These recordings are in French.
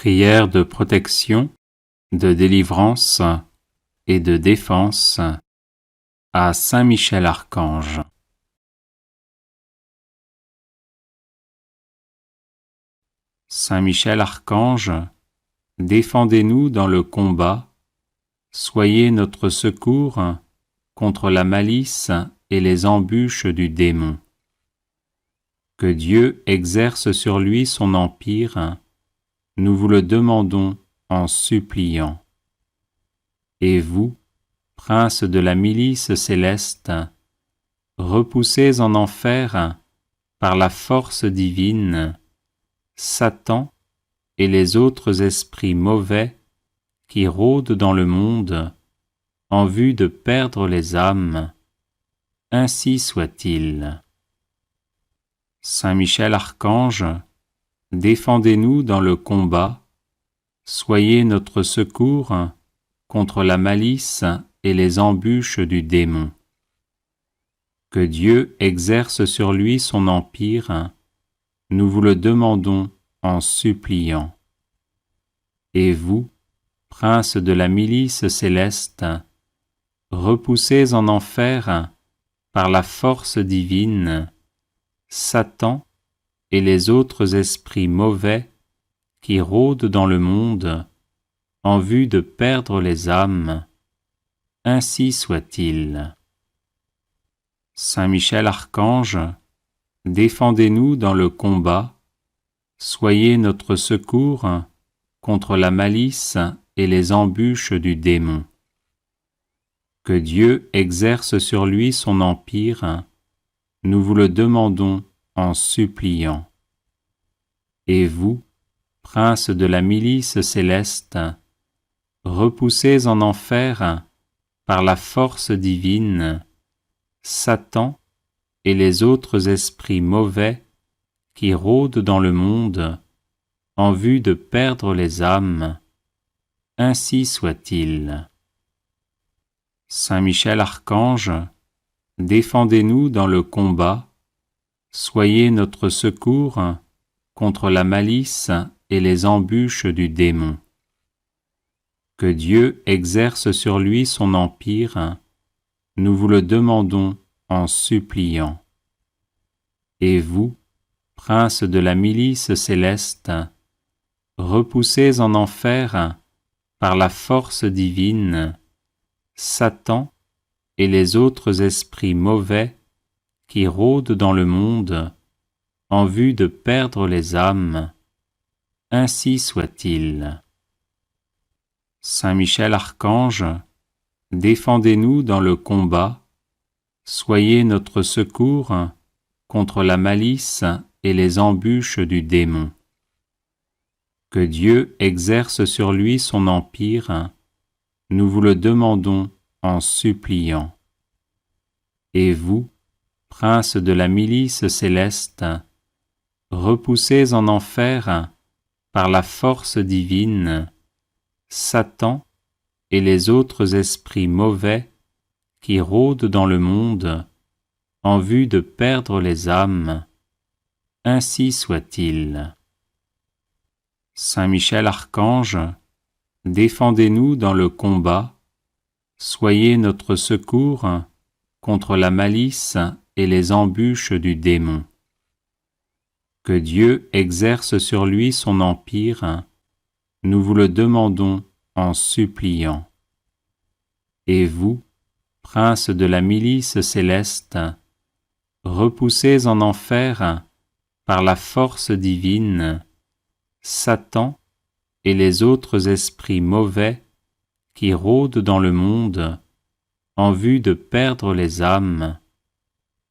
Prière de protection, de délivrance et de défense à Saint Michel Archange. Saint Michel Archange, défendez-nous dans le combat, soyez notre secours contre la malice et les embûches du démon. Que Dieu exerce sur lui son empire, nous vous le demandons en suppliant. Et vous, princes de la milice céleste, repoussez en enfer, par la force divine, Satan et les autres esprits mauvais qui rôdent dans le monde en vue de perdre les âmes. Ainsi soit-il. Saint Michel Archange, défendez-nous dans le combat, soyez notre secours contre la malice et les embûches du démon. Que Dieu exerce sur lui son empire, nous vous le demandons en suppliant. Et vous, princes de la milice céleste, repoussez en enfer, par la force divine, Satan et les autres esprits mauvais qui rôdent dans le monde en vue de perdre les âmes. Ainsi soit-il. Saint Michel Archange, défendez-nous dans le combat, soyez notre secours contre la malice et les embûches du démon. Que Dieu exerce sur lui son empire, nous vous le demandons en suppliant. Et vous, princes de la milice céleste, repoussez en enfer, par la force divine, Satan et les autres esprits mauvais qui rôdent dans le monde en vue de perdre les âmes. Ainsi soit-il. Saint Michel Archange, défendez-nous dans le combat, soyez notre secours contre la malice et les embûches du démon. Que Dieu exerce sur lui son empire, nous vous le demandons en suppliant. Et vous, princes de la milice céleste, repoussez en enfer, par la force divine, Satan et les autres esprits mauvais qui rôdent dans le monde en vue de perdre les âmes. Ainsi soit-il. Saint Michel Archange, défendez-nous dans le combat, soyez notre secours contre la malice et les embûches du démon. Que Dieu exerce sur lui son empire, nous vous le demandons en suppliant. Et vous, princes de la milice céleste, repoussez en enfer, par la force divine, Satan et les autres esprits mauvais qui rôdent dans le monde en vue de perdre les âmes. Ainsi soit-il. Saint Michel Archange, défendez-nous dans le combat, soyez notre secours contre la malice et les embûches du démon. Que Dieu exerce sur lui son empire, nous vous le demandons en suppliant. Et vous, princes de la milice céleste, repoussez en enfer, par la force divine, Satan et les autres esprits mauvais qui rôdent dans le monde en vue de perdre les âmes.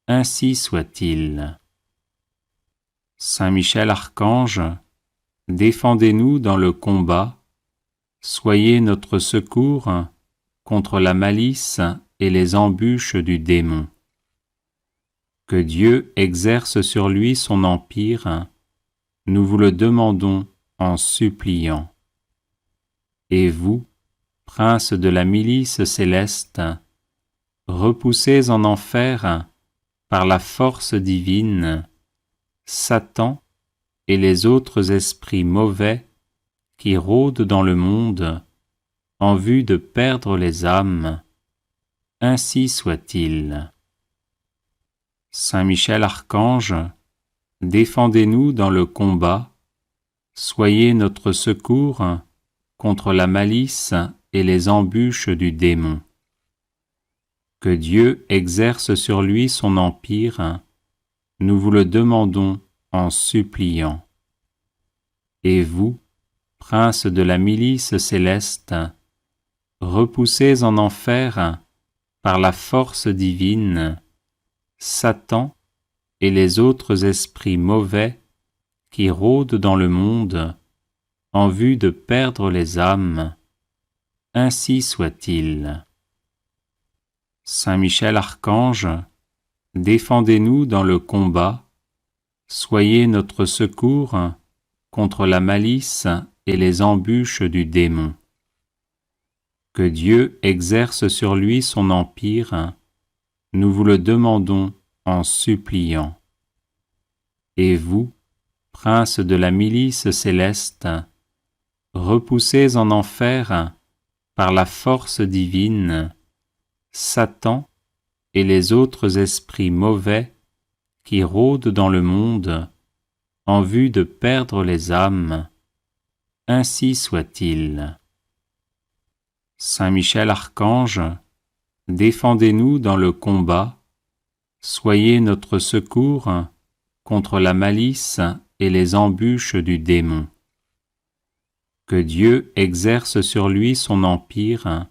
Ainsi soit-il. Saint Michel Archange, défendez-nous dans le combat, soyez notre secours contre la malice et les embûches du démon. Que Dieu exerce sur lui son empire, nous vous le demandons en suppliant. Et vous, princes de la milice céleste, repoussez en enfer, par la force divine, Satan et les autres esprits mauvais qui rôdent dans le monde en vue de perdre les âmes, ainsi soit-il. Saint Michel Archange, défendez-nous dans le combat, soyez notre secours contre la malice et les embûches du démon. Que Dieu exerce sur lui son empire, nous vous le demandons en suppliant. Et vous, prince de la milice céleste, repoussez en enfer, par la force divine, Satan et les autres esprits mauvais qui rôdent dans le monde en vue de perdre les âmes, ainsi soit-il. Saint Michel Archange, défendez-nous dans le combat, soyez notre secours contre la malice et les embûches du démon. Que Dieu exerce sur lui son empire, nous vous le demandons en suppliant. Et vous, prince de la milice céleste, repoussez en enfer, par la force divine, Satan et les autres esprits mauvais qui rôdent dans le monde en vue de perdre les âmes, ainsi soit-il. Saint Michel Archange, défendez-nous dans le combat, soyez notre secours contre la malice et les embûches du démon. Que Dieu exerce sur lui son empire,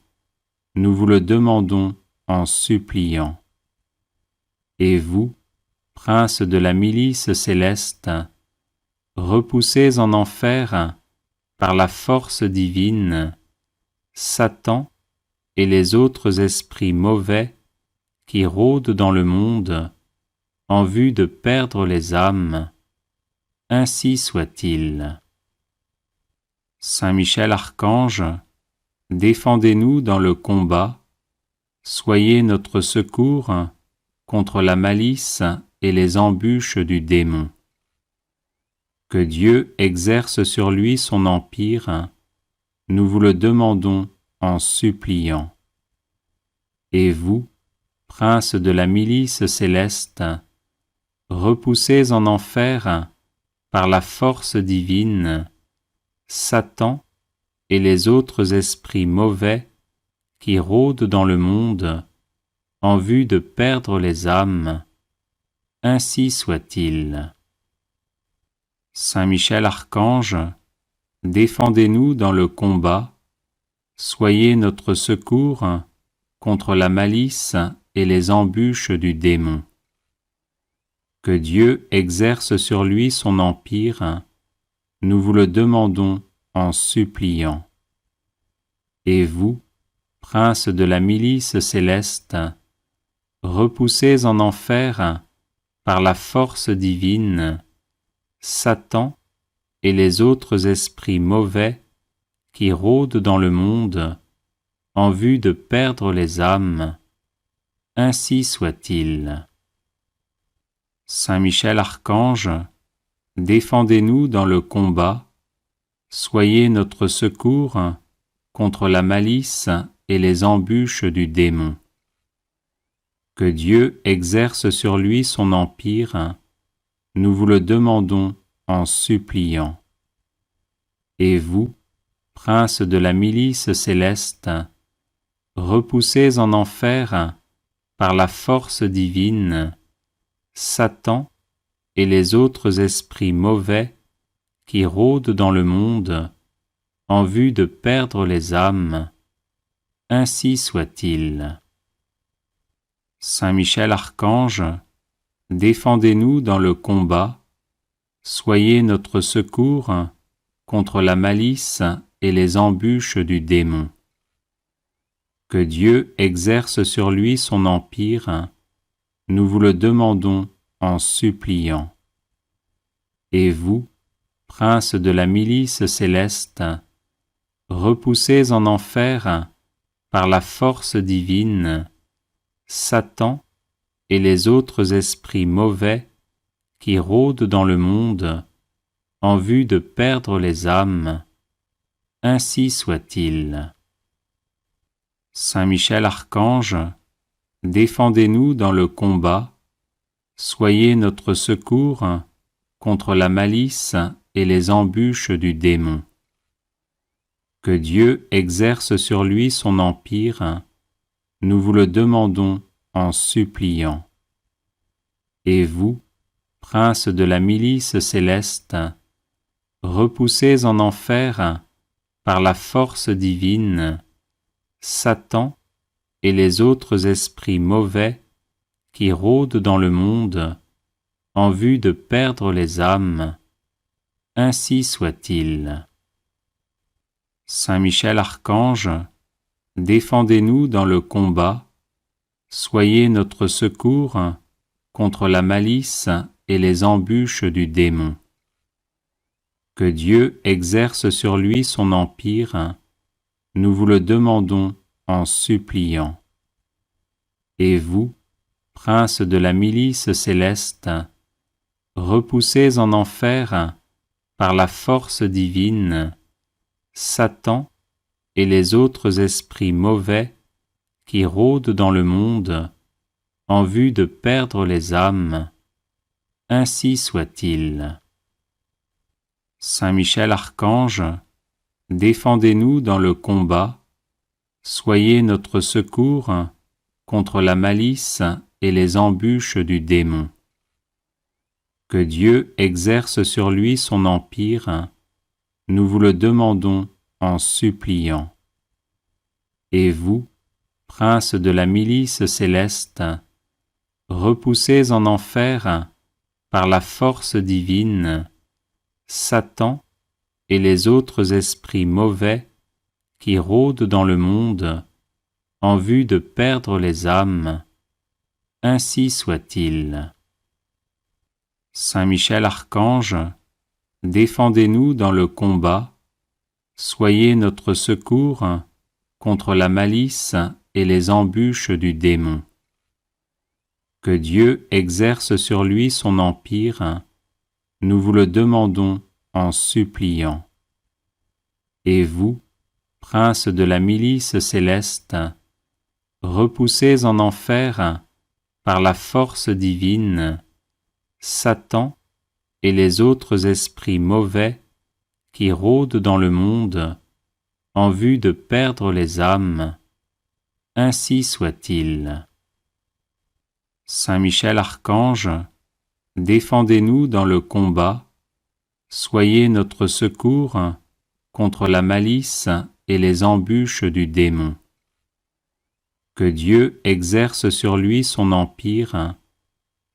nous vous le demandons en suppliant. Et vous, prince de la milice céleste, repoussez en enfer, par la force divine, Satan et les autres esprits mauvais qui rôdent dans le monde en vue de perdre les âmes, ainsi soit-il. Saint Michel Archange, défendez-nous dans le combat, soyez notre secours contre la malice et les embûches du démon. Que Dieu exerce sur lui son empire, nous vous le demandons en suppliant. Et vous, prince de la milice céleste, repoussez en enfer, par la force divine, Satan et les autres esprits mauvais qui rôdent dans le monde en vue de perdre les âmes, ainsi soit-il. Saint Michel Archange, défendez-nous dans le combat, soyez notre secours contre la malice et les embûches du démon. Que Dieu exerce sur lui son empire, nous vous le demandons en suppliant. Et vous, prince de la milice céleste, repoussez en enfer, par la force divine, Satan et les autres esprits mauvais qui rôdent dans le monde en vue de perdre les âmes, ainsi soit-il. Saint Michel Archange, défendez-nous dans le combat, soyez notre secours contre la malice et les embûches du démon. Que Dieu exerce sur lui son empire, nous vous le demandons en suppliant. Et vous, prince de la milice céleste, repoussez en enfer, par la force divine, Satan et les autres esprits mauvais qui rôdent dans le monde en vue de perdre les âmes, ainsi soit-il. Saint Michel Archange, défendez-nous dans le combat, soyez notre secours contre la malice et les embûches du démon. Que Dieu exerce sur lui son empire, nous vous le demandons en suppliant. Et vous, prince de la milice céleste, repoussez en enfer, par la force divine, Satan et les autres esprits mauvais qui rôdent dans le monde en vue de perdre les âmes, ainsi soit-il. Saint Michel Archange, défendez-nous dans le combat, soyez notre secours contre la malice et les embûches du démon. Que Dieu exerce sur lui son empire, nous vous le demandons en suppliant. Et vous, prince de la milice céleste, repoussez en enfer, par la force divine, Satan et les autres esprits mauvais qui rôdent dans le monde en vue de perdre les âmes, ainsi soit-il. Saint Michel Archange, défendez-nous dans le combat, soyez notre secours contre la malice et les embûches du démon. Que Dieu exerce sur lui son empire, nous vous le demandons en suppliant. Et vous, prince de la milice céleste, repoussez en enfer, par la force divine, Satan et les autres esprits mauvais qui rôdent dans le monde en vue de perdre les âmes, ainsi soit-il. Saint Michel Archange, défendez-nous dans le combat, soyez notre secours contre la malice et les embûches du démon. Que Dieu exerce sur lui son empire, nous vous le demandons en suppliant. Et vous, prince de la milice céleste, repoussez en enfer, par la force divine, Satan et les autres esprits mauvais qui rôdent dans le monde en vue de perdre les âmes, ainsi soit-il. Saint Michel Archange, défendez-nous dans le combat, soyez notre secours contre la malice et les embûches du démon. Que Dieu exerce sur lui son empire, nous vous le demandons en suppliant. Et vous, prince de la milice céleste, repoussez en enfer, par la force divine, Satan et les autres esprits mauvais qui rôdent dans le monde en vue de perdre les âmes, ainsi soit-il. Saint Michel Archange, défendez-nous dans le combat, soyez notre secours contre la malice et les embûches du démon. Que Dieu exerce sur lui son empire,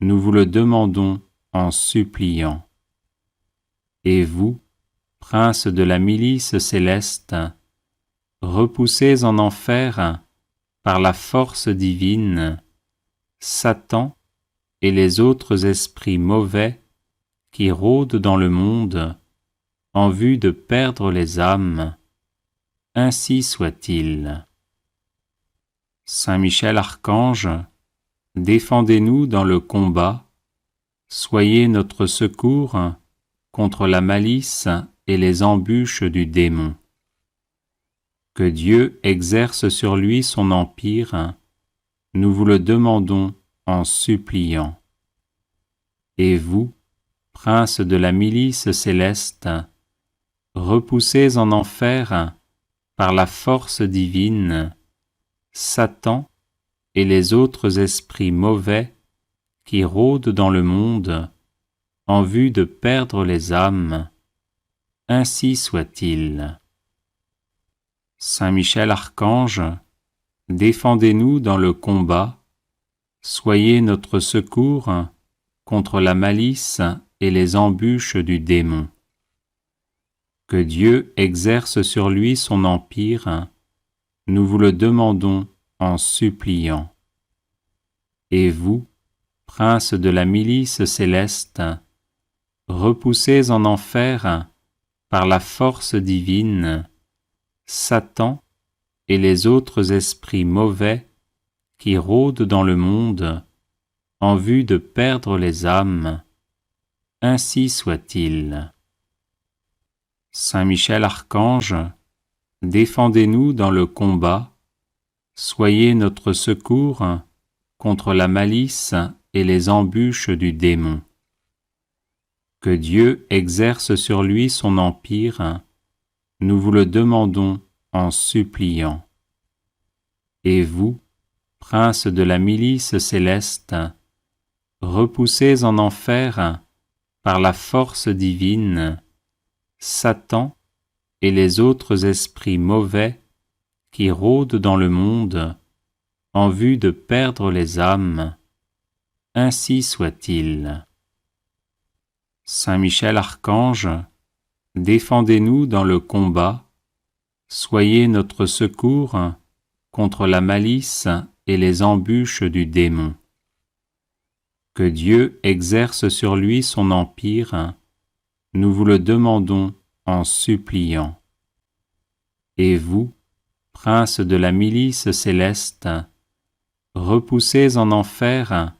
nous vous le demandons en suppliant. Et vous, prince de la milice céleste, repoussez en enfer, par la force divine, Satan et les autres esprits mauvais qui rôdent dans le monde en vue de perdre les âmes, ainsi soit-il. Saint Michel Archange, défendez-nous dans le combat, soyez notre secours contre la malice et les embûches du démon. Que Dieu exerce sur lui son empire, nous vous le demandons en suppliant. Et vous, prince de la milice céleste, repoussez en enfer, par la force divine, Satan et les autres esprits mauvais qui rôdent dans le monde en vue de perdre les âmes, ainsi soit-il. Saint Michel Archange, défendez-nous dans le combat, soyez notre secours contre la malice et les embûches du démon. Que Dieu exerce sur lui son empire, nous vous le demandons en suppliant. Et vous, prince de la milice céleste, repoussez en enfer, par la force divine, Satan et les autres esprits mauvais qui rôdent dans le monde en vue de perdre les âmes, ainsi soit-il. Saint Michel Archange, défendez-nous dans le combat, soyez notre secours contre la malice et les embûches du démon. Que Dieu exerce sur lui son empire, nous vous le demandons en suppliant. Et vous, princes de la milice céleste, repoussez en enfer, par la force divine, Satan et les autres esprits mauvais qui rôdent dans le monde en vue de perdre les âmes. Ainsi soit-il. Saint Michel Archange, défendez-nous dans le combat, soyez notre secours contre la malice et les embûches du démon. Que Dieu exerce sur lui son empire, nous vous le demandons en suppliant. Et vous, princes de la milice céleste, repoussez en enfer,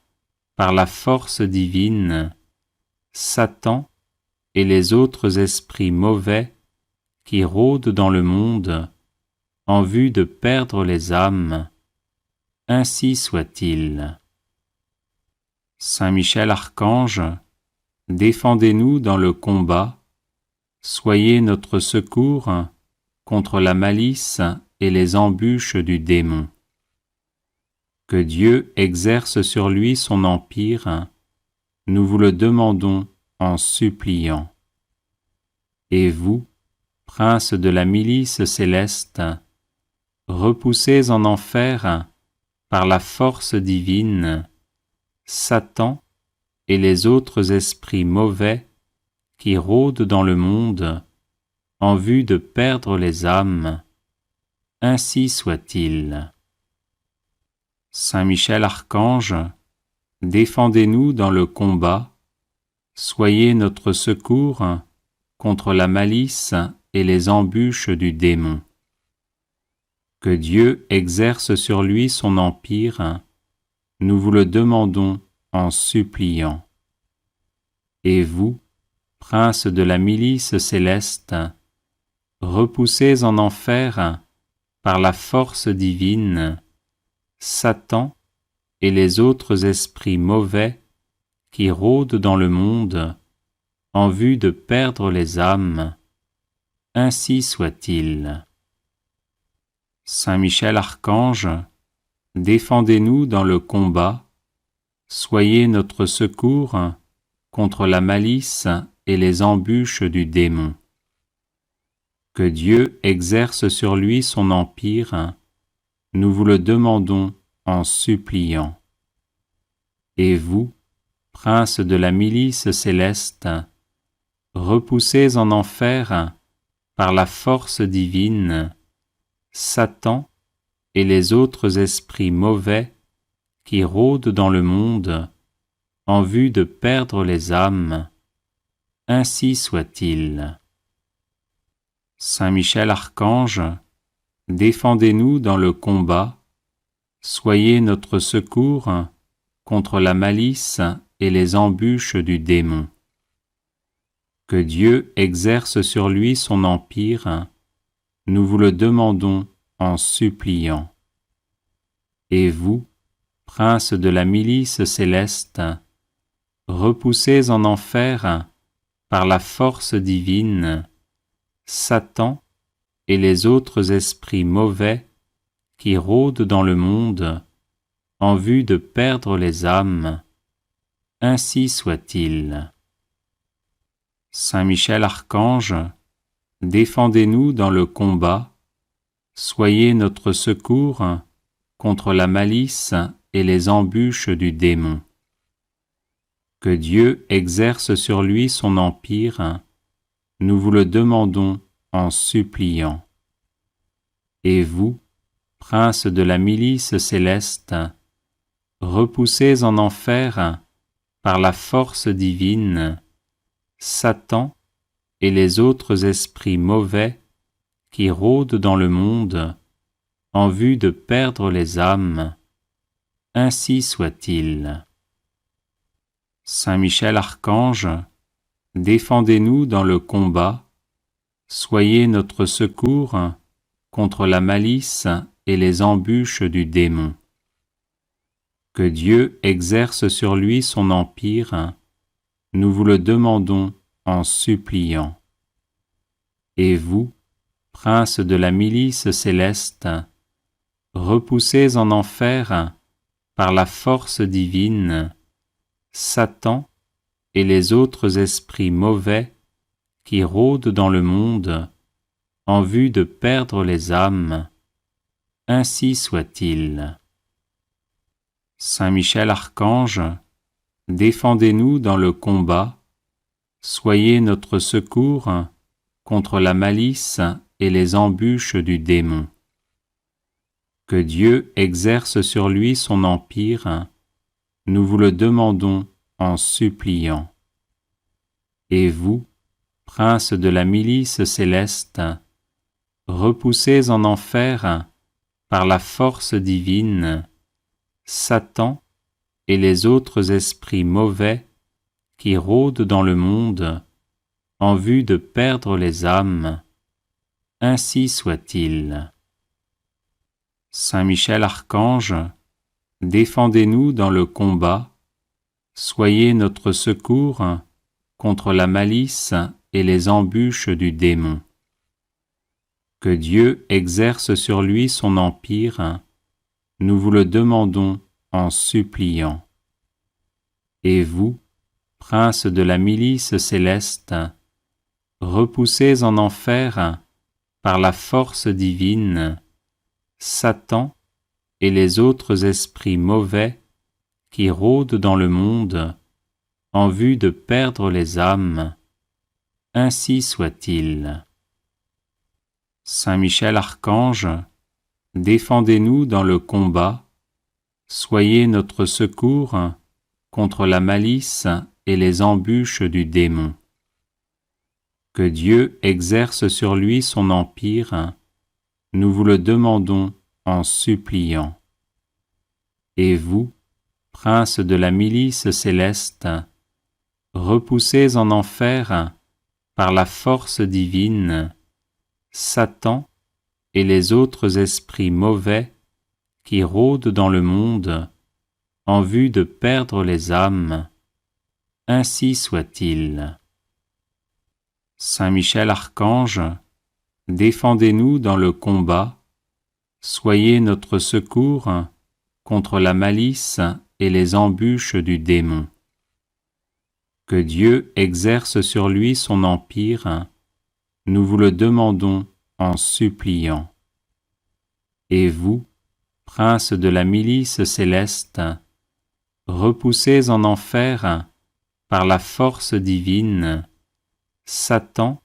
par la force divine, Satan et les autres esprits mauvais qui rôdent dans le monde en vue de perdre les âmes. Ainsi soit-il. Saint Michel Archange, défendez-nous dans le combat, soyez notre secours contre la malice et les embûches du démon. Que Dieu exerce sur lui son empire, nous vous le demandons en suppliant. Et vous, princes de la milice céleste, repoussez en enfer, par la force divine, Satan et les autres esprits mauvais qui rôdent dans le monde en vue de perdre les âmes. Ainsi soit-il. Saint Michel Archange, défendez-nous dans le combat, soyez notre secours contre la malice et les embûches du démon. Que Dieu exerce sur lui son empire, nous vous le demandons en suppliant. Et vous, princes de la milice céleste, repoussez en enfer, par la force divine, Satan et les autres esprits mauvais qui rôdent dans le monde en vue de perdre les âmes. Ainsi soit-il. Saint Michel Archange, défendez-nous dans le combat, soyez notre secours contre la malice et les embûches du démon. Que Dieu exerce sur lui son empire, nous vous le demandons en suppliant. Et vous, princes de la milice céleste, repoussez en enfer, par la force divine, Satan et les autres esprits mauvais qui rôdent dans le monde en vue de perdre les âmes. Ainsi soit-il. Saint Michel Archange, défendez-nous dans le combat, soyez notre secours contre la malice et les embûches du démon. Que Dieu exerce sur lui son empire, nous vous le demandons en suppliant. Et vous, princes de la milice céleste, repoussez en enfer, par la force divine, Satan et les autres esprits mauvais qui rôdent dans le monde en vue de perdre les âmes. Ainsi soit-il. Saint Michel Archange, défendez-nous dans le combat, soyez notre secours contre la malice et les embûches du démon. Que Dieu exerce sur lui son empire, nous vous le demandons en suppliant. Et vous, princes de la milice céleste, repoussez en enfer, par la force divine, Satan et les autres esprits mauvais qui rôdent dans le monde en vue de perdre les âmes. Ainsi soit-il. Saint Michel Archange, défendez-nous dans le combat, soyez notre secours contre la malice et les embûches du démon. Que Dieu exerce sur lui son empire, nous vous le demandons en suppliant. Et vous, princes de la milice céleste, repoussez en enfer, par la force divine, Satan et les autres esprits mauvais qui rôdent dans le monde en vue de perdre les âmes. Ainsi soit-il. Saint Michel Archange, défendez-nous dans le combat, soyez notre secours contre la malice et les embûches du démon. Que Dieu exerce sur lui son empire, nous vous le demandons en suppliant. Et vous, princes de la milice céleste, repoussez en enfer, par la force divine, Satan et les autres esprits mauvais qui rôdent dans le monde en vue de perdre les âmes. Ainsi soit-il. Saint Michel Archange, défendez-nous dans le combat, soyez notre secours contre la malice et les embûches du démon. Que Dieu exerce sur lui son empire, nous vous le demandons en suppliant. Et vous, princes de la milice céleste, repoussez en enfer, par la force divine, Satan et les autres esprits mauvais qui rôdent dans le monde en vue de perdre les âmes. Ainsi soit-il. Saint Michel Archange, défendez-nous dans le combat, soyez notre secours contre la malice et les embûches du démon. Que Dieu exerce sur lui son empire, nous vous le demandons en suppliant. Et vous, princes de la milice céleste, repoussez en enfer, par la force divine, Satan et les autres esprits mauvais qui rôdent dans le monde en vue de perdre les âmes. Ainsi soit-il. Saint Michel Archange, défendez-nous dans le combat, soyez notre secours contre la malice et les embûches du démon. Que Dieu exerce sur lui son empire, nous vous le demandons en suppliant. Et vous, princes de la milice céleste, repoussez en enfer, par la force divine, Satan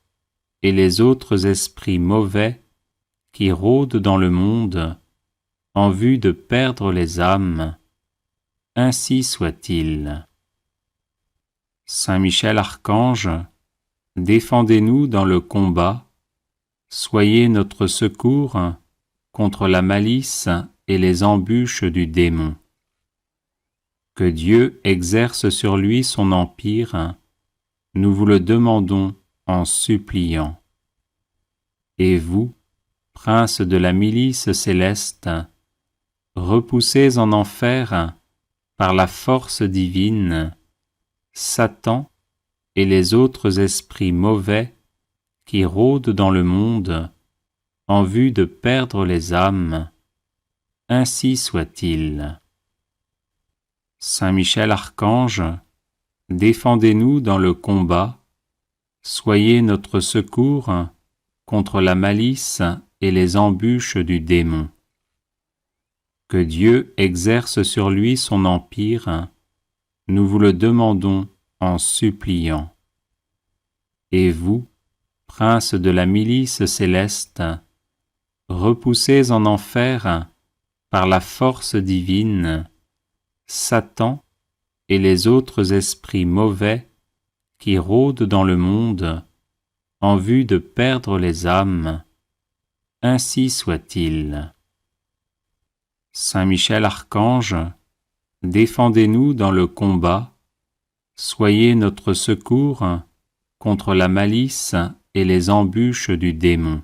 et les autres esprits mauvais qui rôdent dans le monde en vue de perdre les âmes. Ainsi soit-il. Saint Michel Archange, défendez-nous dans le combat, soyez notre secours contre la malice et les embûches du démon. Que Dieu exerce sur lui son empire, nous vous le demandons en suppliant. Et vous, princes de la milice céleste, repoussez en enfer, par la force divine, Satan et les autres esprits mauvais qui rôdent dans le monde en vue de perdre les âmes. Ainsi soit-il. Saint Michel Archange, défendez-nous dans le combat, soyez notre secours contre la malice et les embûches du démon. Que Dieu exerce sur lui son empire, nous vous le demandons en suppliant. Et vous, princes de la milice céleste, repoussez en enfer, par la force divine, Satan et les autres esprits mauvais qui rôdent dans le monde en vue de perdre les âmes. Ainsi soit-il. Saint Michel Archange, défendez-nous dans le combat, soyez notre secours contre la malice et les embûches du démon.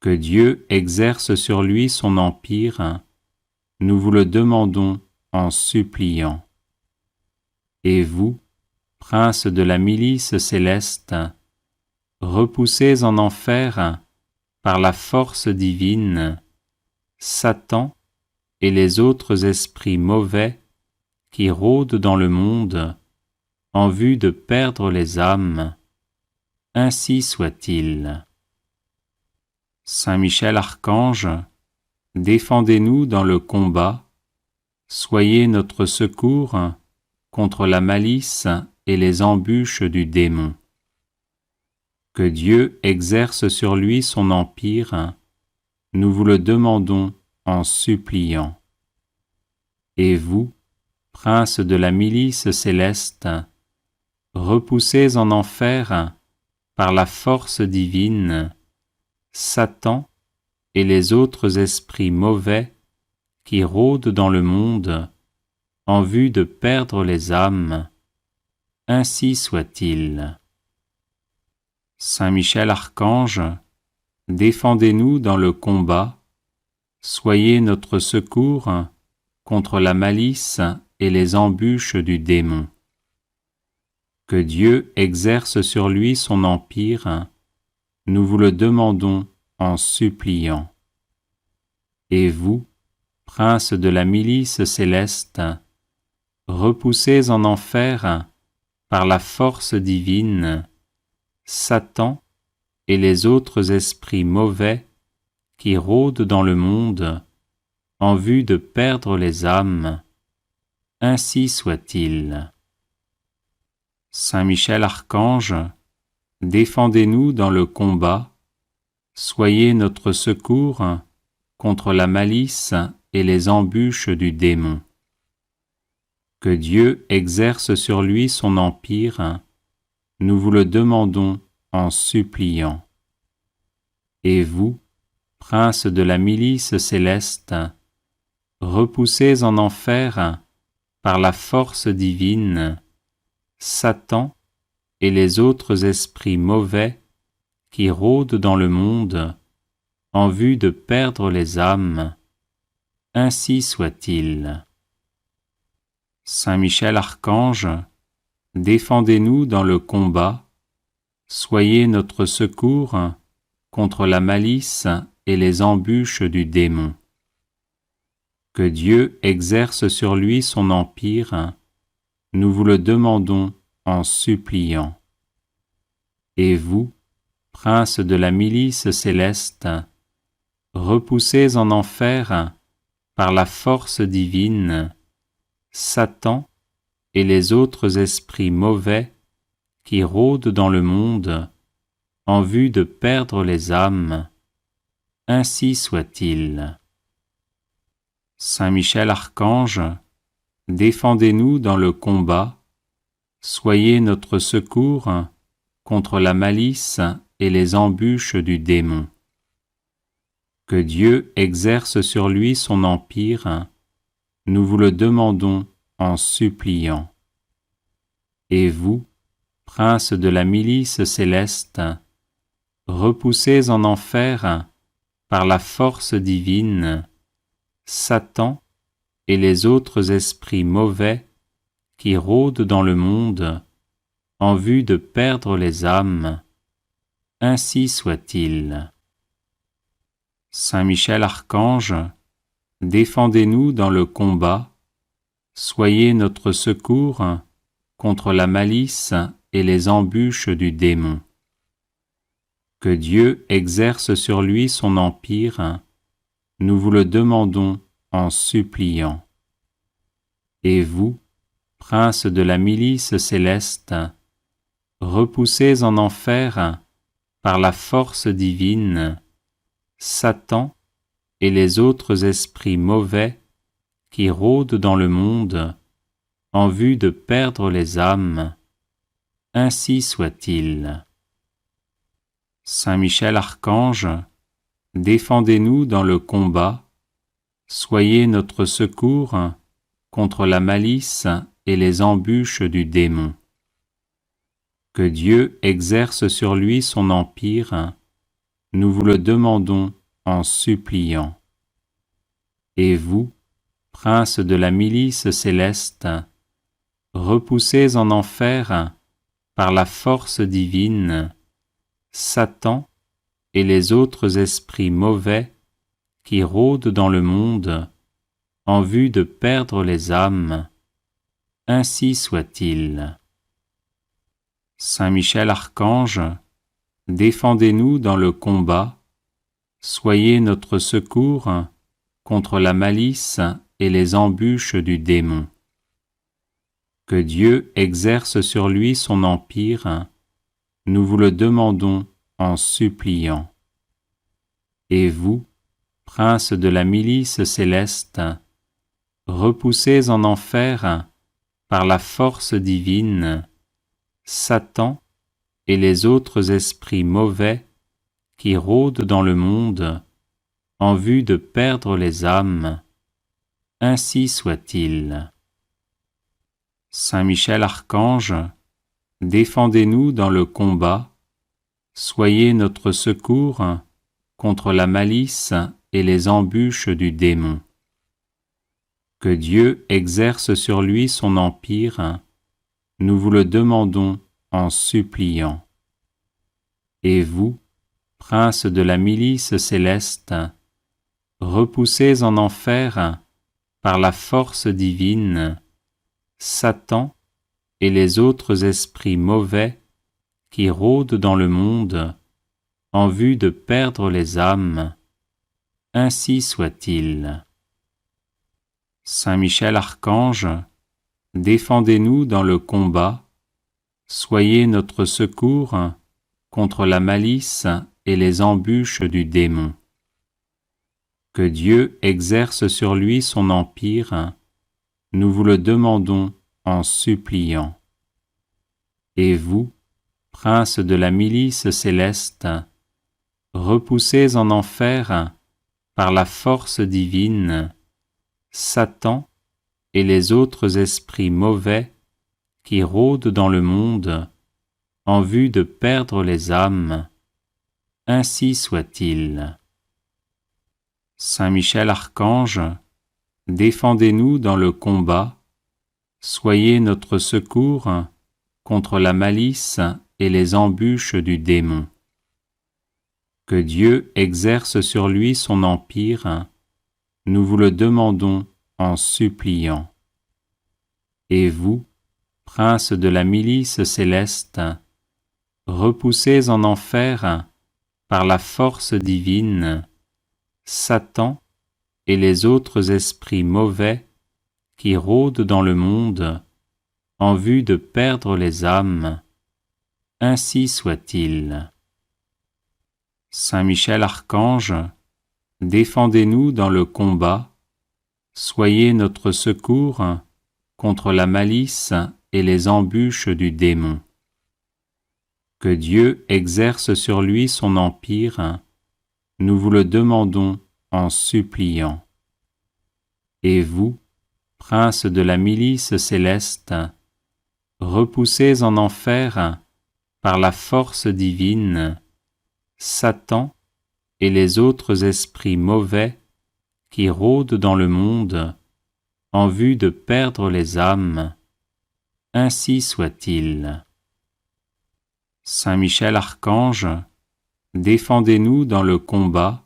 Que Dieu exerce sur lui son empire, nous vous le demandons en suppliant. Et vous, princes de la milice céleste, repoussés en enfer par la force divine, Satan et les autres esprits mauvais qui rôdent dans le monde en vue de perdre les âmes, ainsi soit-il. Saint Michel Archange, défendez-nous dans le combat, soyez notre secours contre la malice et les embûches du démon. Que Dieu exerce sur lui son empire, nous vous le demandons en suppliant. Et vous, princes de la milice céleste, repoussés en enfer par la force divine, Satan et les autres esprits mauvais qui rôdent dans le monde en vue de perdre les âmes, ainsi soit-il. Saint Michel Archange, défendez-nous dans le combat, soyez notre secours contre la malice et les embûches du démon. Que Dieu exerce sur lui son empire, nous vous le demandons en suppliant. Et vous, princes de la milice céleste, repoussés en enfer par la force divine, Satan et les autres esprits mauvais qui rôdent dans le monde en vue de perdre les âmes, ainsi soit-il. Saint Michel Archange, défendez-nous dans le combat, soyez notre secours contre la malice et les embûches du démon. Que Dieu exerce sur lui son empire, nous vous le demandons en suppliant. Et vous, princes de la milice céleste, repoussés en enfer par la force divine, Satan et les autres esprits mauvais qui rôdent dans le monde en vue de perdre les âmes, ainsi soit-il. Saint Michel Archange, défendez-nous dans le combat, soyez notre secours contre la malice et les embûches du démon. Que Dieu exerce sur lui son empire, nous vous le demandons en suppliant. Et vous, princes de la milice céleste, repoussés en enfer par la force divine, Satan et les autres esprits mauvais qui rôdent dans le monde en vue de perdre les âmes, ainsi soit-il. Saint Michel Archange, défendez-nous dans le combat, soyez notre secours contre la malice et les embûches du démon. Que Dieu exerce sur lui son empire, nous vous le demandons en suppliant. Et vous, princes de la milice céleste, repoussés en enfer par la force divine, Satan et les autres esprits mauvais qui rôdent dans le monde en vue de perdre les âmes, ainsi soit-il. Saint Michel Archange, défendez-nous dans le combat, soyez notre secours contre la malice et les embûches du démon. Que Dieu exerce sur lui son empire, nous vous le demandons en suppliant. Et vous, princes de la milice céleste, repoussés en enfer par la force divine, Satan et les autres esprits mauvais qui rôdent dans le monde en vue de perdre les âmes, ainsi soit-il. Saint Michel Archange, défendez-nous dans le combat, soyez notre secours contre la malice et les embûches du démon. Que Dieu exerce sur lui son empire, nous vous le demandons en suppliant. Et vous, princes de la milice céleste, repoussés en enfer par la force divine, Satan et les autres esprits mauvais qui rôdent dans le monde en vue de perdre les âmes, ainsi soit-il. Saint Michel Archange, défendez-nous dans le combat, soyez notre secours contre la malice et les embûches du démon. Que Dieu exerce sur lui son empire, nous vous le demandons en suppliant. Et vous, princes de la milice céleste, repoussés en enfer par la force divine, Satan et les autres esprits mauvais qui rôdent dans le monde en vue de perdre les âmes, ainsi soit-il. Saint Michel Archange, défendez-nous dans le combat, soyez notre secours contre la malice et les embûches du démon. Que Dieu exerce sur lui son empire, nous vous le demandons en suppliant. Et vous, princes de la milice céleste, repoussés en enfer par la force divine, Satan et les autres esprits mauvais qui rôdent dans le monde en vue de perdre les âmes, ainsi soit-il. Saint Michel Archange, défendez-nous dans le combat, soyez notre secours contre la malice et les embûches du démon. Que Dieu exerce sur lui son empire, nous vous le demandons en suppliant. Et vous, princes de la milice céleste, repoussés en enfer par la force divine, Satan et les autres esprits mauvais qui rôdent dans le monde en vue de perdre les âmes, ainsi soit-il. Saint Michel Archange, défendez-nous dans le combat, soyez notre secours contre la malice et les embûches du démon. Que Dieu exerce sur lui son empire, nous vous le demandons en suppliant. Et vous, princes de la milice céleste, repoussés en enfer par la force divine, Satan et les autres esprits mauvais qui rôdent dans le monde en vue de perdre les âmes, ainsi soit-il. Saint Michel Archange, défendez-nous dans le combat, soyez notre secours contre la malice et les embûches du démon. Que Dieu exerce sur lui son empire, nous vous le demandons en suppliant. Et vous, princes de la milice céleste, repoussés en enfer par la force divine, Satan et les autres esprits mauvais qui rôdent dans le monde en vue de perdre les âmes, ainsi soit-il. Saint Michel Archange, défendez-nous dans le combat,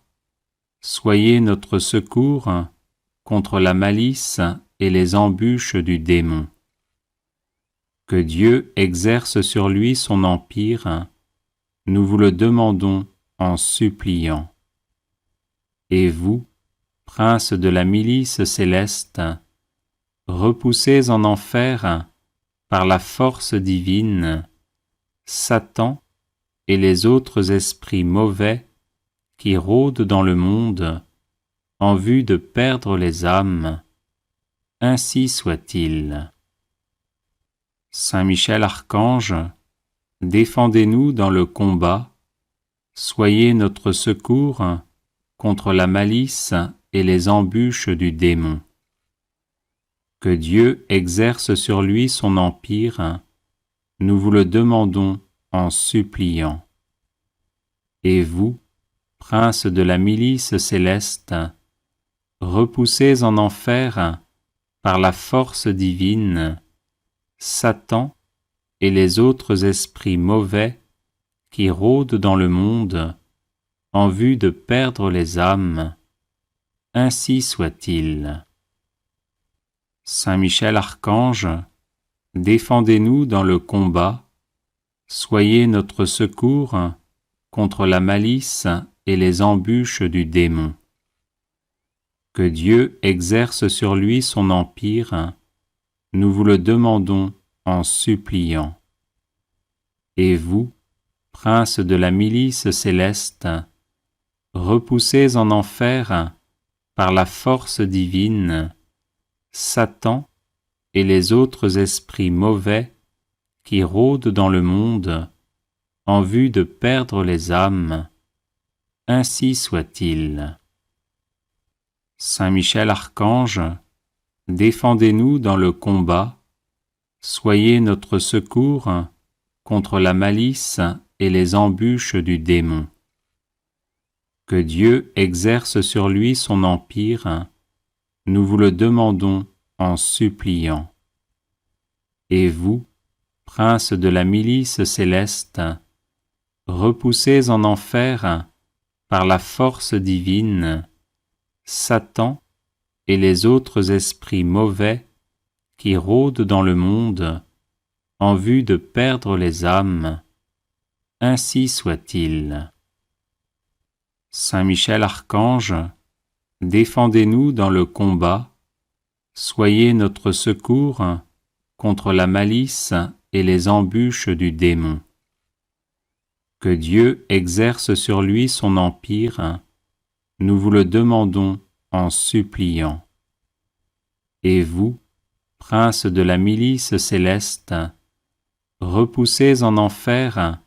soyez notre secours contre la malice et les embûches du démon. Que Dieu exerce sur lui son empire, nous vous le demandons en suppliant. Et vous, princes de la milice céleste, repoussés en enfer par la force divine, Satan et les autres esprits mauvais qui rôdent dans le monde en vue de perdre les âmes, ainsi soit-il. Saint Michel Archange, défendez-nous dans le combat, soyez notre secours contre la malice et les embûches du démon. Que Dieu exerce sur lui son empire, nous vous le demandons en suppliant. Et vous, princes de la milice céleste, repoussés en enfer par la force divine, Satan et les autres esprits mauvais qui rôdent dans le monde en vue de perdre les âmes, ainsi soit-il. Saint Michel Archange, défendez-nous dans le combat, soyez notre secours contre la malice et les embûches du démon. Que Dieu exerce sur lui son empire, nous vous le demandons en suppliant. Et vous, princes de la milice céleste, repoussés en enfer par la force divine, Satan et les autres esprits mauvais qui rôdent dans le monde en vue de perdre les âmes, ainsi soit-il. Saint Michel Archange, défendez-nous dans le combat, soyez notre secours contre la malice et les embûches du démon. Que Dieu exerce sur lui son empire, nous vous le demandons en suppliant. Et vous, princes de la milice céleste, repoussés en enfer par la force divine, Satan et les autres esprits mauvais qui rôdent dans le monde en vue de perdre les âmes, ainsi soit-il. Saint Michel Archange, défendez-nous dans le combat, soyez notre secours contre la malice et les embûches du démon. Que Dieu exerce sur lui son empire, nous vous le demandons en suppliant. Et vous, princes de la milice céleste, repoussés en enfer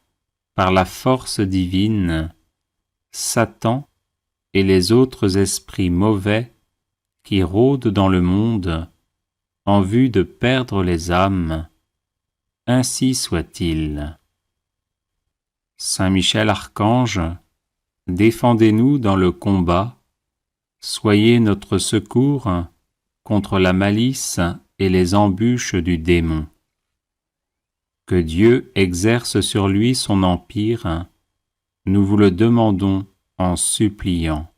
par la force divine, Satan et les autres esprits mauvais qui rôdent dans le monde en vue de perdre les âmes, ainsi soit-il. Saint Michel Archange, défendez-nous dans le combat, soyez notre secours contre la malice et les embûches du démon. Que Dieu exerce sur lui son empire, nous vous le demandons en suppliant.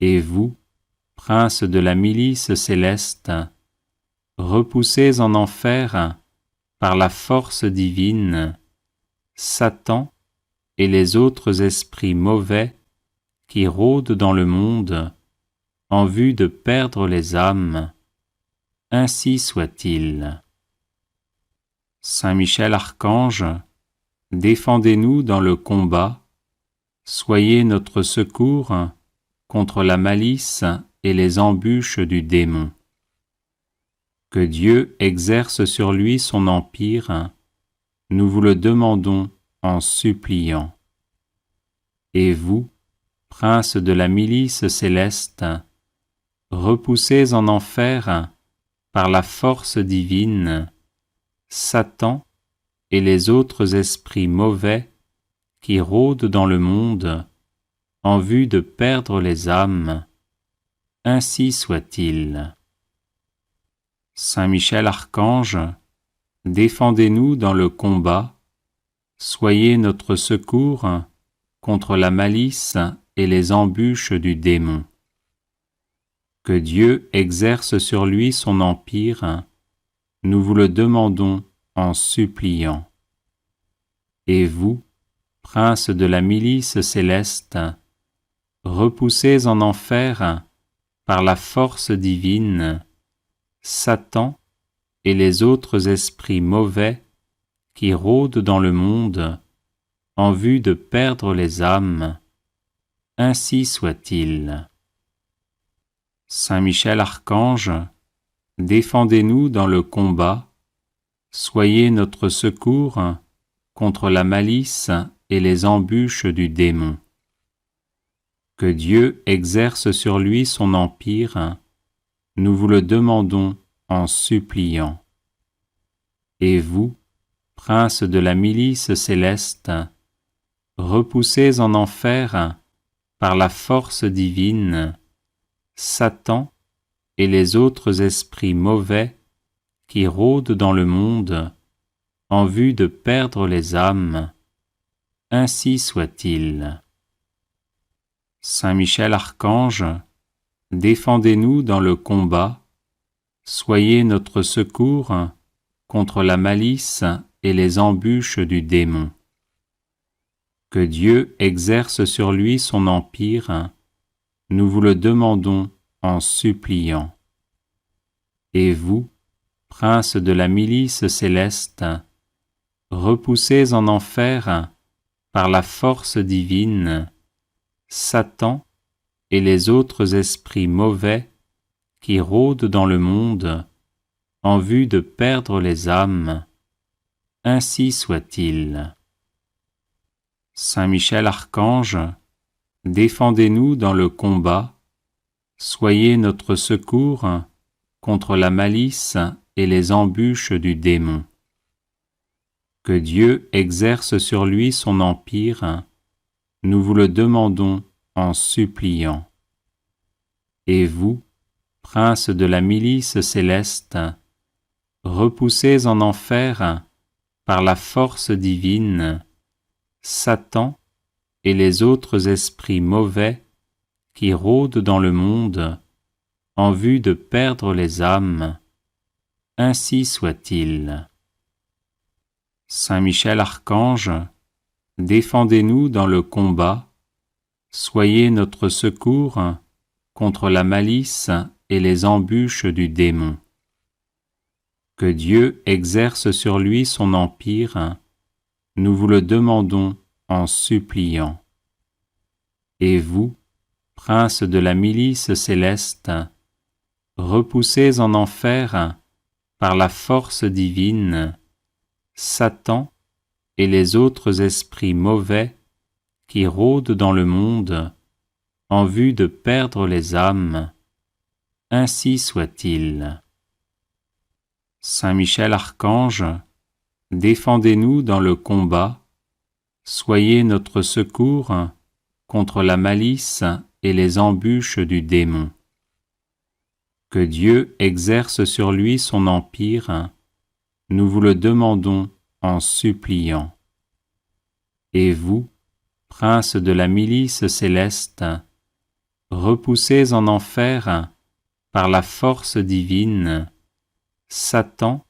Et vous, princes de la milice céleste, repoussés en enfer par la force divine, Satan et les autres esprits mauvais qui rôdent dans le monde en vue de perdre les âmes, ainsi soit-il. Saint Michel Archange, défendez-nous dans le combat, soyez notre secours contre la malice et les embûches du démon. Que Dieu exerce sur lui son empire, nous vous le demandons en suppliant. Et vous, princes de la milice céleste, repoussés en enfer par la force divine, Satan et les autres esprits mauvais qui rôdent dans le monde en vue de perdre les âmes, ainsi soit-il. Saint Michel Archange, défendez-nous dans le combat, soyez notre secours contre la malice et les embûches du démon. Que Dieu exerce sur lui son empire, nous vous le demandons en suppliant. Et vous, princes de la milice céleste, repoussés en enfer par la force divine, Satan et les autres esprits mauvais qui rôdent dans le monde en vue de perdre les âmes, ainsi soit-il. Saint Michel Archange, défendez-nous dans le combat, soyez notre secours contre la malice et les embûches du démon. Que Dieu exerce sur lui son empire, nous vous le demandons en suppliant. Et vous, princes de la milice céleste, repoussez en enfer, par la force divine, Satan et les autres esprits mauvais qui rôdent dans le monde en vue de perdre les âmes. Ainsi soit-il. Saint Michel Archange, défendez-nous dans le combat, soyez notre secours contre la malice et les embûches du démon. Que Dieu exerce sur lui son empire, nous vous le demandons en suppliant. Et vous, prince de la milice céleste, repoussez en enfer, par la force divine, Satan et les autres esprits mauvais qui rôdent dans le monde en vue de perdre les âmes. Ainsi soit-il. Saint Michel Archange, défendez-nous dans le combat, soyez notre secours contre la malice et les embûches du démon. Que Dieu exerce sur lui son empire, nous vous le demandons en suppliant. Et vous, prince de la milice céleste, repoussez en enfer, par la force divine, Satan et les autres esprits mauvais qui rôdent dans le monde en vue de perdre les âmes. Ainsi soit-il. Saint Michel Archange, défendez-nous dans le combat, soyez notre secours contre la malice et les embûches du démon. Que Dieu exerce sur lui son empire, nous vous le demandons en suppliant. Et vous, prince de la milice céleste, repoussez en enfer, par la force divine, Satan et les autres esprits mauvais qui rôdent dans le monde en vue de perdre les âmes. Ainsi soit-il. Saint Michel Archange, défendez-nous dans le combat, soyez notre secours contre la malice et les embûches du démon. Que Dieu exerce sur lui son empire, nous vous le demandons en suppliant. Et vous, prince de la milice céleste, repoussez en enfer, par la force divine, Satan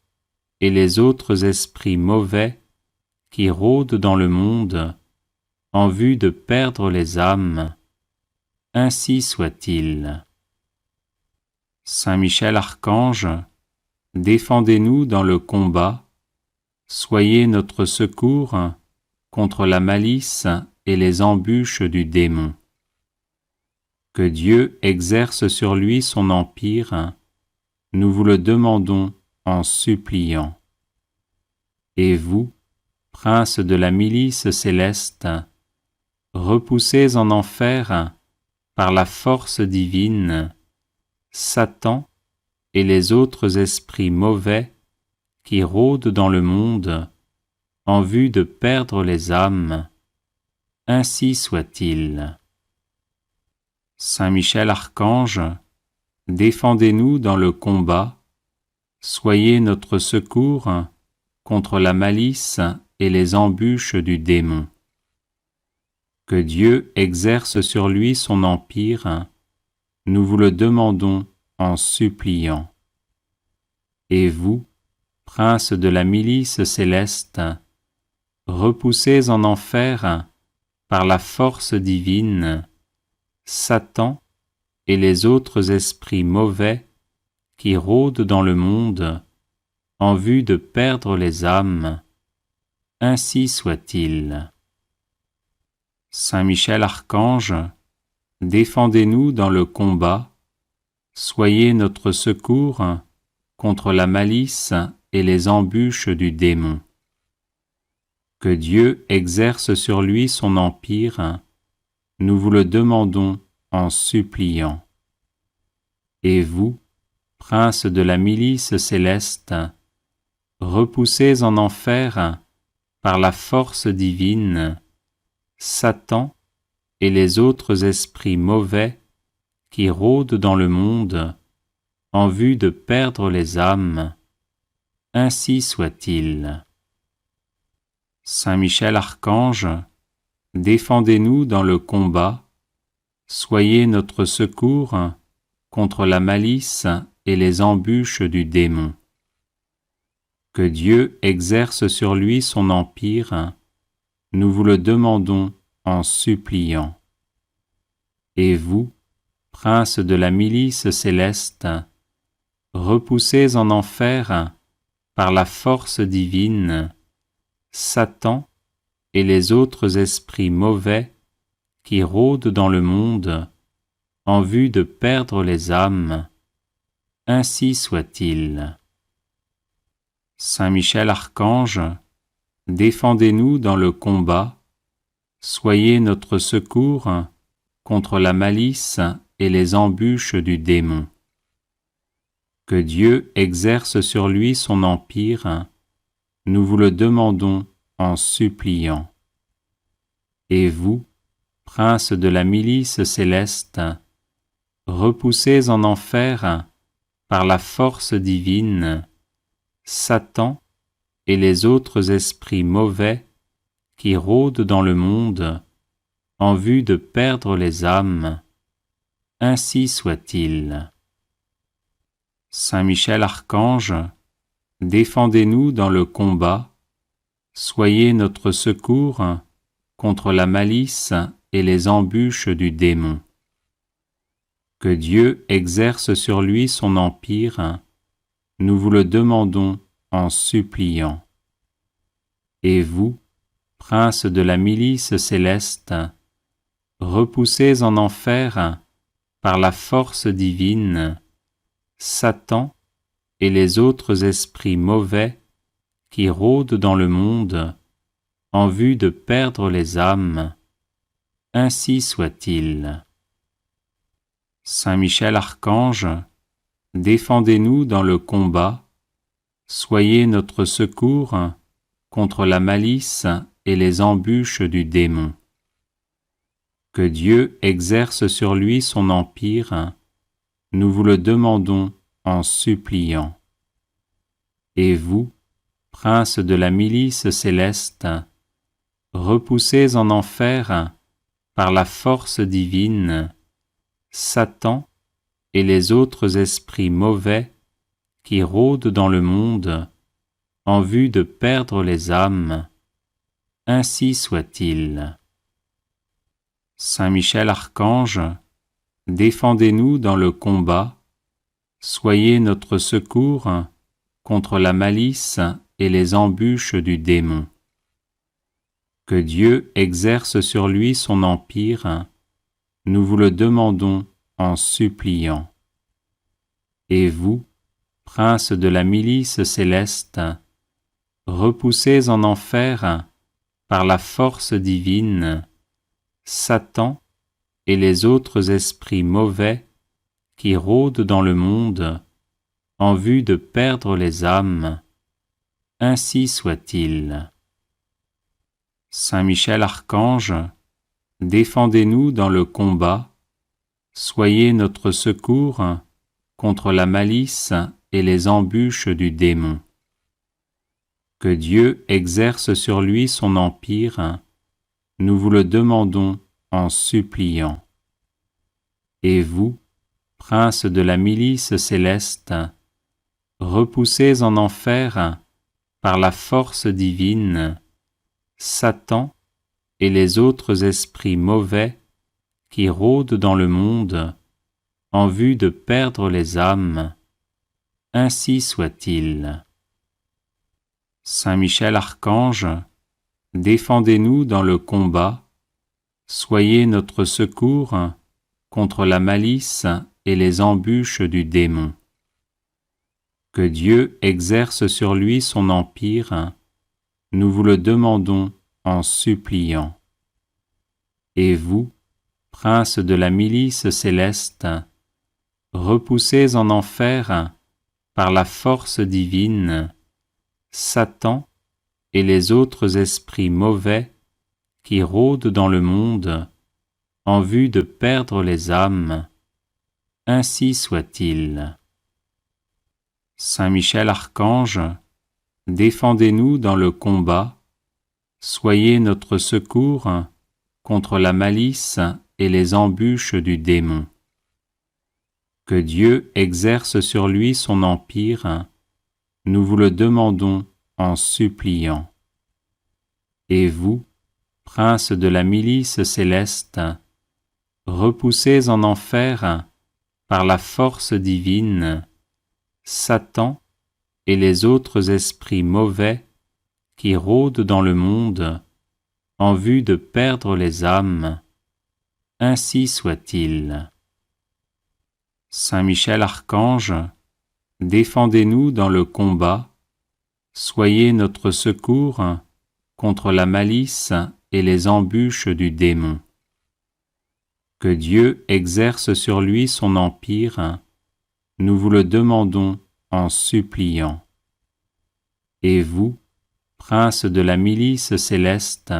et les autres esprits mauvais qui rôdent dans le monde en vue de perdre les âmes. Ainsi soit-il. Saint Michel Archange, défendez-nous dans le combat, soyez notre secours contre la malice et les embûches du démon. Que Dieu exerce sur lui son empire, nous vous le demandons en suppliant. Et vous, prince de la milice céleste, repoussez en enfer, par la force divine, Satan et les autres esprits mauvais qui rôdent dans le monde en vue de perdre les âmes. Ainsi soit-il. Saint Michel Archange, défendez-nous dans le combat, soyez notre secours contre la malice et les embûches du démon. Que Dieu exerce sur lui son empire, nous vous le demandons en suppliant. Et vous, prince de la milice céleste, repoussez en enfer, par la force divine, Satan et les autres esprits mauvais qui rôdent dans le monde en vue de perdre les âmes. Ainsi soit-il. Saint Michel Archange, défendez-nous dans le combat, soyez notre secours contre la malice et les embûches du démon. Que Dieu exerce sur lui son empire, nous vous le demandons en suppliant. Et vous, prince de la milice céleste, repoussez en enfer, par la force divine, Satan et les autres esprits mauvais qui rôdent dans le monde en vue de perdre les âmes. Ainsi soit-il. Saint Michel Archange, défendez-nous dans le combat, soyez notre secours contre la malice et les embûches du démon. Que Dieu exerce sur lui son empire, nous vous le demandons en suppliant. Et vous, prince de la milice céleste, repoussez en enfer, par la force divine, Satan et les autres esprits mauvais qui rôdent dans le monde en vue de perdre les âmes. Ainsi soit-il. Saint Michel Archange, défendez-nous dans le combat, soyez notre secours contre la malice et les embûches du démon. Que Dieu exerce sur lui son empire, nous vous le demandons en suppliant. Et vous, prince de la milice céleste, repoussez en enfer, par la force divine, Satan et les autres esprits mauvais qui rôdent dans le monde en vue de perdre les âmes. Ainsi soit-il. Saint Michel Archange, défendez-nous dans le combat, soyez notre secours contre la malice et les embûches du démon. Que Dieu exerce sur lui son empire, nous vous le demandons en suppliant. Et vous, prince de la milice céleste, repoussez en enfer, par la force divine, Satan et les autres esprits mauvais qui rôdent dans le monde en vue de perdre les âmes. Ainsi soit-il. Saint Michel Archange, défendez-nous dans le combat, soyez notre secours contre la malice et les embûches du démon. Que Dieu exerce sur lui son empire, nous vous le demandons en suppliant. Et vous, prince de la milice céleste, repoussez en enfer, par la force divine, Satan et les autres esprits mauvais qui rôdent dans le monde en vue de perdre les âmes. Ainsi soit-il. Saint Michel Archange, défendez-nous dans le combat, soyez notre secours contre la malice et les embûches du démon. Que Dieu exerce sur lui son empire, nous vous le demandons en suppliant. Et vous, prince de la milice céleste, repoussez en enfer, par la force divine, Satan et les autres esprits mauvais qui rôdent dans le monde en vue de perdre les âmes. Ainsi soit-il. Saint Michel Archange, défendez-nous dans le combat, soyez notre secours contre la malice et les embûches du démon. Que Dieu exerce sur lui son empire, nous vous le demandons en suppliant. Et vous, prince de la milice céleste, repoussez en enfer, par la force divine, Satan et les autres esprits mauvais qui rôdent dans le monde en vue de perdre les âmes. Ainsi soit-il. Saint Michel Archange, défendez-nous dans le combat, soyez notre secours contre la malice et les embûches du démon. Que Dieu exerce sur lui son empire, nous vous le demandons en suppliant. Et vous, prince de la milice céleste, repoussez en enfer, par la force divine, Satan et les autres esprits mauvais qui rôdent dans le monde en vue de perdre les âmes, ainsi soit-il. Saint Michel Archange, défendez-nous dans le combat, soyez notre secours contre la malice et les embûches du démon. Que Dieu exerce sur lui son empire, nous vous le demandons en suppliant. Et vous, princes de la milice céleste, repoussez en enfer, par la force divine, Satan et les autres esprits mauvais qui rôdent dans le monde en vue de perdre les âmes, ainsi soit-il. Saint Michel Archange, défendez-nous dans le combat, soyez notre secours contre la malice et les embûches du démon. Que Dieu exerce sur lui son empire, nous vous le demandons en suppliant. Et vous, princes de la milice céleste,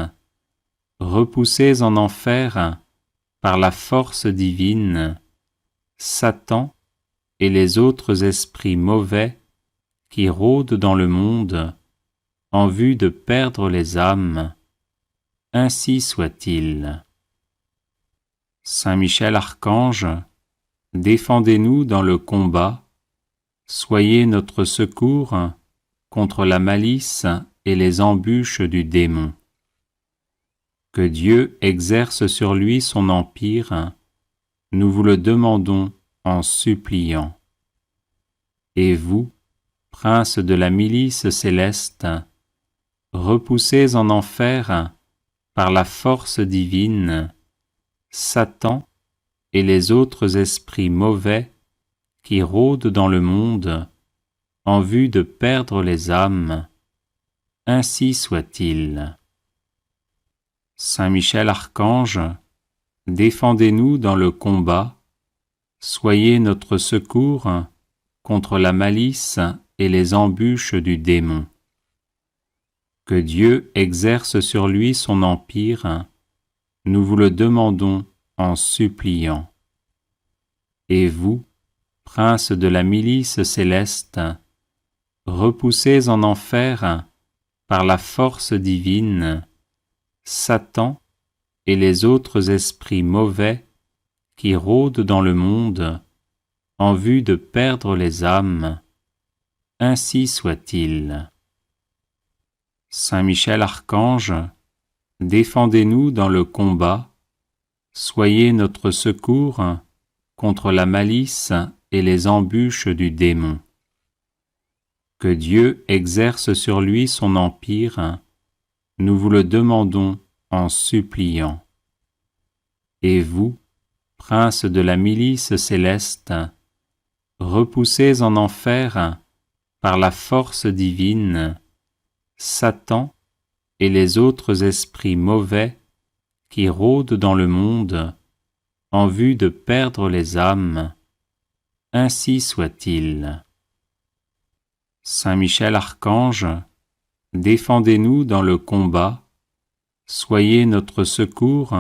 repoussez en enfer, par la force divine, Satan et les autres esprits mauvais qui rôdent dans le monde en vue de perdre les âmes, ainsi soit-il. Saint Michel Archange, défendez-nous dans le combat, soyez notre secours contre la malice et les embûches du démon. Que Dieu exerce sur lui son empire, nous vous le demandons en suppliant. Et vous, princes de la milice céleste, repoussez en enfer, par la force divine, Satan et les autres esprits mauvais qui rôdent dans le monde en vue de perdre les âmes, ainsi soit-il. Saint Michel Archange, défendez-nous dans le combat, soyez notre secours contre la malice et les embûches du démon. Que Dieu exerce sur lui son empire, nous vous le demandons en suppliant. Et vous, princes de la milice céleste, repoussez en enfer, par la force divine, Satan et les autres esprits mauvais qui rôdent dans le monde en vue de perdre les âmes, ainsi soit-il. Saint Michel Archange, défendez-nous dans le combat, soyez notre secours contre la malice et les embûches du démon. Que Dieu exerce sur lui son empire, nous vous le demandons en suppliant. Et vous, princes de la milice céleste, repoussez en enfer, par la force divine, Satan et les autres esprits mauvais qui rôdent dans le monde en vue de perdre les âmes, ainsi soit-il. Saint Michel Archange, défendez-nous dans le combat, soyez notre secours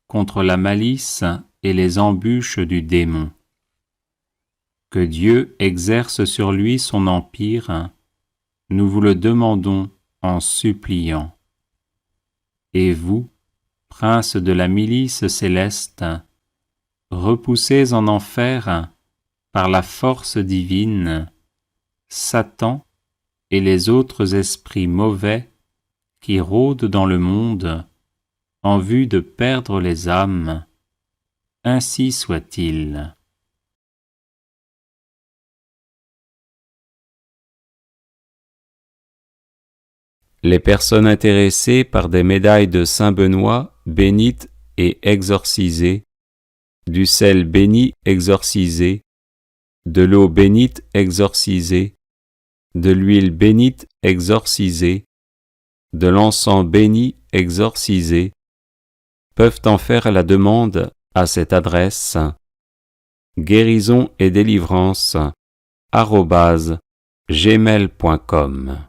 contre la malice et les embûches du démon. Que Dieu exerce sur lui son empire, nous vous le demandons en suppliant. Et vous, princes de la milice céleste, repoussez en enfer, par la force divine, Satan et les autres esprits mauvais qui rôdent dans le monde en vue de perdre les âmes, ainsi soit-il. Les personnes intéressées par des médailles de Saint Benoît bénites et exorcisées, du sel béni exorcisé, de l'eau bénite exorcisée, de l'huile bénite exorcisée, de l'encens béni exorcisé, peuvent en faire la demande à cette adresse guérison et délivrance @gmail.com.